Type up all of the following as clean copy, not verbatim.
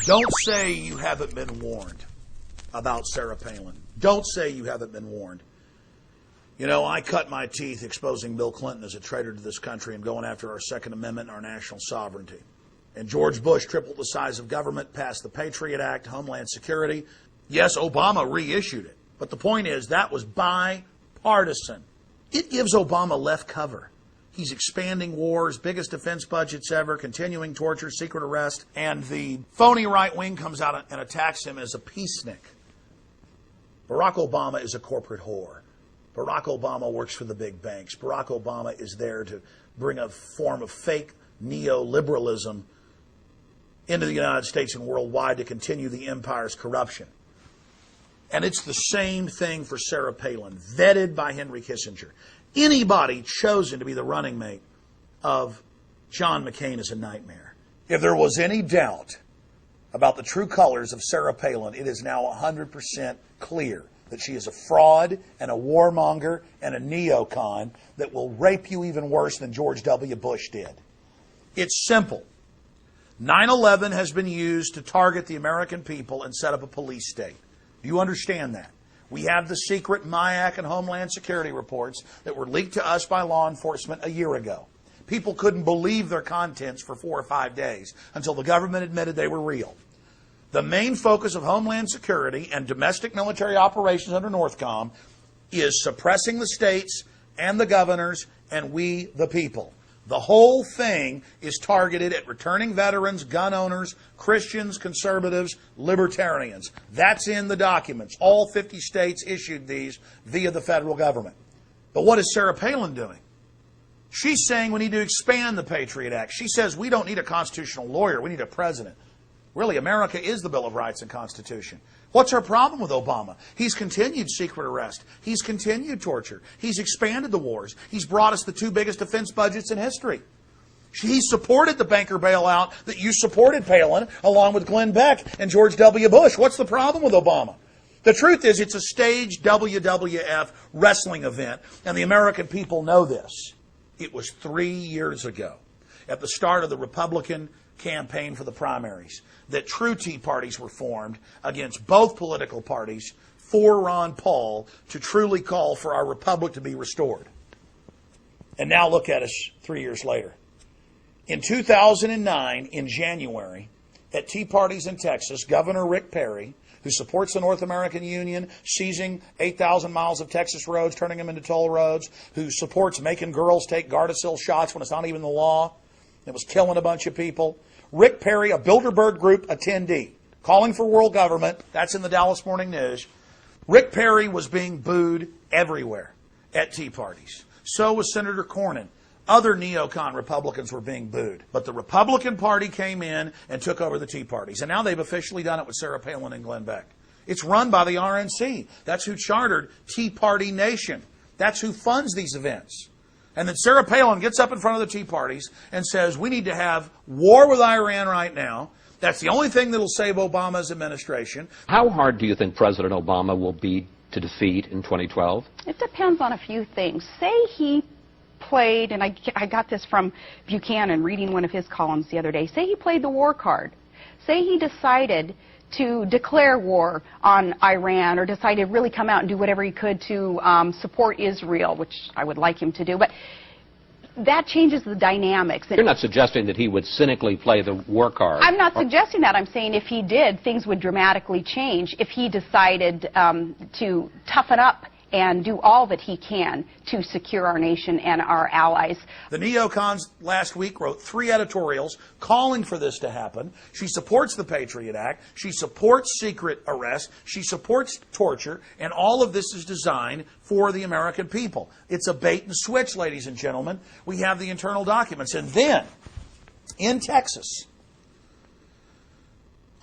Don't say you haven't been warned about Sarah Palin. Don't say you haven't been warned. You know, I cut my teeth exposing Bill Clinton as a traitor to this country and going after our Second Amendment and our national sovereignty. And George Bush tripled the size of government, passed the Patriot Act, Homeland Security. Yes, Obama reissued it. But the point is, that was bipartisan. It gives Obama left cover. He's expanding wars, biggest defense budgets ever, continuing torture, secret arrest, and the phony right wing comes out and attacks him as a peacenik. Barack Obama is a corporate whore. Barack Obama works for the big banks. Barack Obama is there to bring a form of fake neoliberalism into the United States and worldwide to continue the empire's corruption. And it's the same thing for Sarah Palin, vetted by Henry Kissinger. Anybody chosen to be the running mate of John McCain is a nightmare. If there was any doubt about the true colors of Sarah Palin, it is now 100% clear that she is a fraud and a warmonger and a neocon that will rape you even worse than George W. Bush did. It's simple. 9/11 has been used to target the American people and set up a police state. Do you understand that? We have the secret MIAC and Homeland Security reports that were leaked to us by law enforcement a year ago. People couldn't believe their contents for 4 or 5 days until the government admitted they were real. The main focus of Homeland Security and domestic military operations under Northcom is suppressing the states and the governors and we the people. The whole thing is targeted at returning veterans, gun owners, Christians, conservatives, libertarians. That's in the documents. All 50 states issued these via the federal government. But what is Sarah Palin doing? She's saying we need to expand the Patriot Act. She says we don't need a constitutional lawyer, we need a president. Really, America is the Bill of Rights and Constitution. What's her problem with Obama? He's continued secret arrest. He's continued torture. He's expanded the wars. He's brought us the 2 biggest defense budgets in history. He supported the banker bailout that you supported, Palin, along with Glenn Beck and George W. Bush. What's the problem with Obama? The truth is it's a staged WWF wrestling event, and the American people know this. It was 3 years ago, at the start of the Republican campaign for the primaries, that true Tea Parties were formed against both political parties for Ron Paul to truly call for our republic to be restored. And now look at us 3 years later. In 2009, in January, at Tea Parties in Texas, Governor Rick Perry, who supports the North American Union, seizing 8,000 miles of Texas roads, turning them into toll roads, who supports making girls take Gardasil shots when it's not even the law, it was killing a bunch of people. Rick Perry, a Bilderberg Group attendee, calling for world government. That's in the Dallas Morning News. Rick Perry was being booed everywhere at Tea Parties. So was Senator Cornyn. Other neocon Republicans were being booed. But the Republican Party came in and took over the Tea Parties. And now they've officially done it with Sarah Palin and Glenn Beck. It's run by the RNC. That's who chartered Tea Party Nation. That's who funds these events. And then Sarah Palin gets up in front of the Tea Parties and says, we need to have war with Iran right now. That's the only thing that will save Obama's administration. How hard do you think President Obama will be to defeat in 2012? It depends on a few things. Say he played, and I got this from Buchanan reading one of his columns the other day. Say he played the war card. Say he decided to declare war on Iran or decided to really come out and do whatever he could to support Israel, which I would like him to do. But that changes the dynamics. You're not suggesting that he would cynically play the war card. I'm not suggesting that. I'm saying if he did, things would dramatically change if he decided to toughen up and do all that he can to secure our nation and our allies. The neocons last week wrote 3 editorials calling for this to happen. She supports the Patriot Act. She supports secret arrest. She supports torture. And all of this is designed for the American people. It's a bait and switch, ladies and gentlemen. We have the internal documents. And then, in Texas,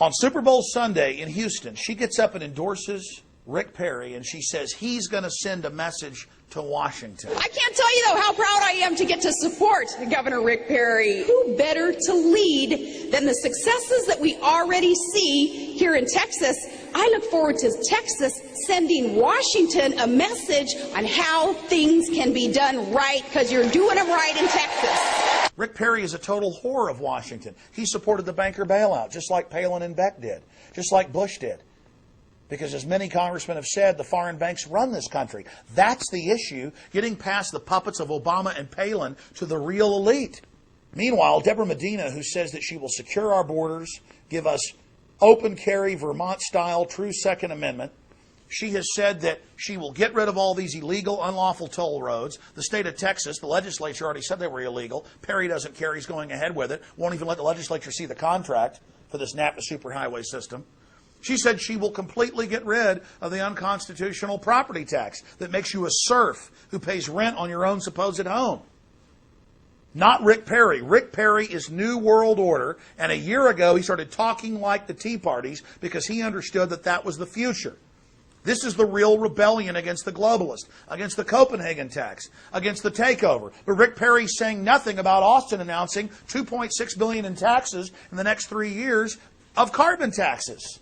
on Super Bowl Sunday in Houston, she gets up and endorses Rick Perry, and she says he's going to send a message to Washington. I can't tell you, though, how proud I am to get to support Governor Rick Perry. Who better to lead than the successes that we already see here in Texas? I look forward to Texas sending Washington a message on how things can be done right, because you're doing them right in Texas. Rick Perry is a total whore of Washington. He supported the banker bailout, just like Palin and Beck did, just like Bush did. Because as many congressmen have said, the foreign banks run this country. That's the issue, getting past the puppets of Obama and Palin to the real elite. Meanwhile, Debra Medina, who says that she will secure our borders, give us open carry, Vermont-style, true Second Amendment, she has said that she will get rid of all these illegal, unlawful toll roads. The state of Texas, the legislature already said they were illegal. Perry doesn't care. He's going ahead with it. Won't even let the legislature see the contract for this NAPA superhighway system. She said she will completely get rid of the unconstitutional property tax that makes you a serf who pays rent on your own supposed home. Not Rick Perry. Rick Perry is New World Order, and a year ago he started talking like the Tea Parties because he understood that that was the future. This is the real rebellion against the globalists, against the Copenhagen tax, against the takeover. But Rick Perry's saying nothing about Austin announcing $2.6 billion in taxes in the next 3 years of carbon taxes.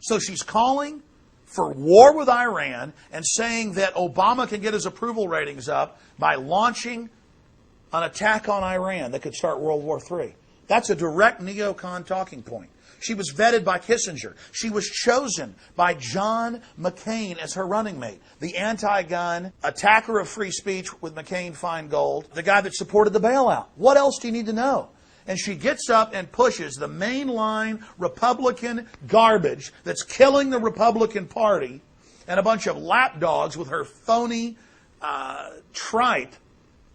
So she's calling for war with Iran and saying that Obama can get his approval ratings up by launching an attack on Iran that could start World War III. That's a direct neocon talking point. She was vetted by Kissinger. She was chosen by John McCain as her running mate. The anti-gun, attacker of free speech with McCain-Feingold, the guy that supported the bailout. What else do you need to know? And she gets up and pushes the mainline Republican garbage that's killing the Republican Party and a bunch of lapdogs with her phony tripe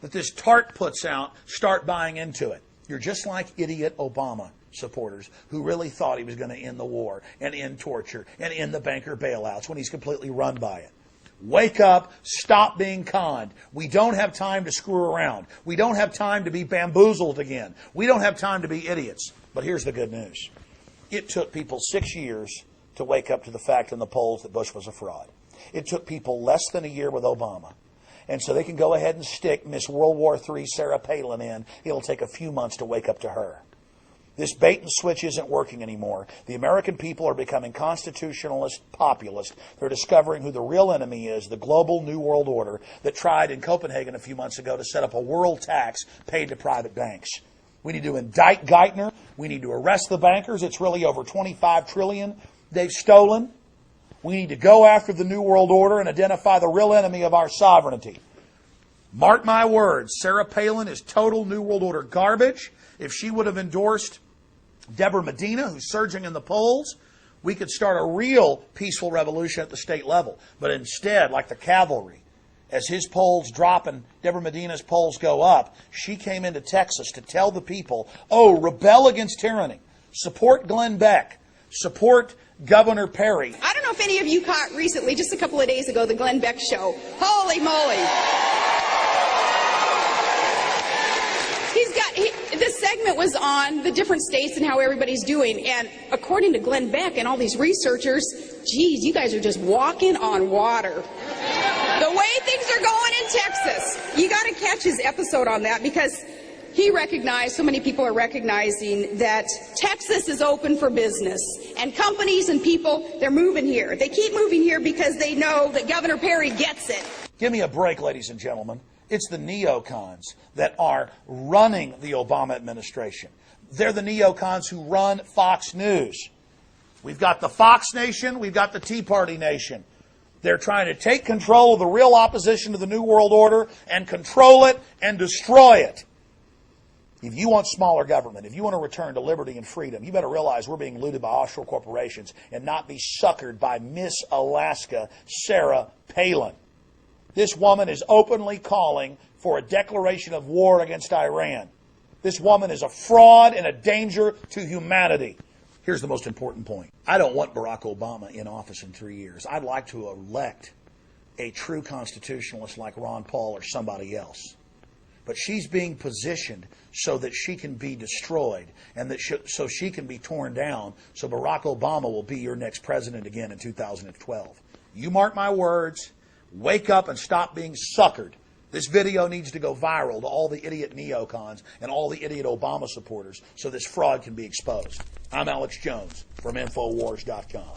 that this tart puts out start buying into it. You're just like idiot Obama supporters who really thought he was going to end the war and end torture and end the banker bailouts when he's completely run by it. Wake up, stop being conned. We don't have time to screw around. We don't have time to be bamboozled again. We don't have time to be idiots. But here's the good news. It took people 6 years to wake up to the fact in the polls that Bush was a fraud. It took people less than a year with Obama. And so they can go ahead and stick Miss World War III Sarah Palin in. It'll take a few months to wake up to her. This bait and switch isn't working anymore. The American people are becoming constitutionalist populist. They're discovering who the real enemy is, the global New World Order that tried in Copenhagen a few months ago to set up a world tax paid to private banks. We need to indict Geithner. We need to arrest the bankers. It's really over $25 trillion they've stolen. We need to go after the New World Order and identify the real enemy of our sovereignty. Mark my words, Sarah Palin is total New World Order garbage. If she would have endorsed Debra Medina, who's surging in the polls, we could start a real peaceful revolution at the state level. But instead, like the cavalry, as his polls drop and Debra Medina's polls go up, she came into Texas to tell the people, oh, rebel against tyranny. Support Glenn Beck. Support Governor Perry. I don't know if any of you caught recently, just a couple of days ago, the Glenn Beck show. Holy moly. This segment was on the different states and how everybody's doing. And according to Glenn Beck and all these researchers, geez, you guys are just walking on water. The way things are going in Texas. You got to catch his episode on that because he recognized, so many people are recognizing that Texas is open for business. And companies and people, they're moving here. They keep moving here because they know that Governor Perry gets it. Give me a break, ladies and gentlemen. It's the neocons that are running the Obama administration. They're the neocons who run Fox News. We've got the Fox Nation, we've got the Tea Party Nation. They're trying to take control of the real opposition to the New World Order and control it and destroy it. If you want smaller government, if you want to return to liberty and freedom, you better realize we're being looted by offshore corporations and not be suckered by Miss Alaska, Sarah Palin. This woman is openly calling for a declaration of war against Iran. This woman is a fraud and a danger to humanity. Here's the most important point. I don't want Barack Obama in office in 3 years. I'd like to elect a true constitutionalist like Ron Paul or somebody else. But she's being positioned so that she can be destroyed and that so she can be torn down so Barack Obama will be your next president again in 2012. You mark my words. Wake up and stop being suckered. This video needs to go viral to all the idiot neocons and all the idiot Obama supporters so this fraud can be exposed. I'm Alex Jones from Infowars.com.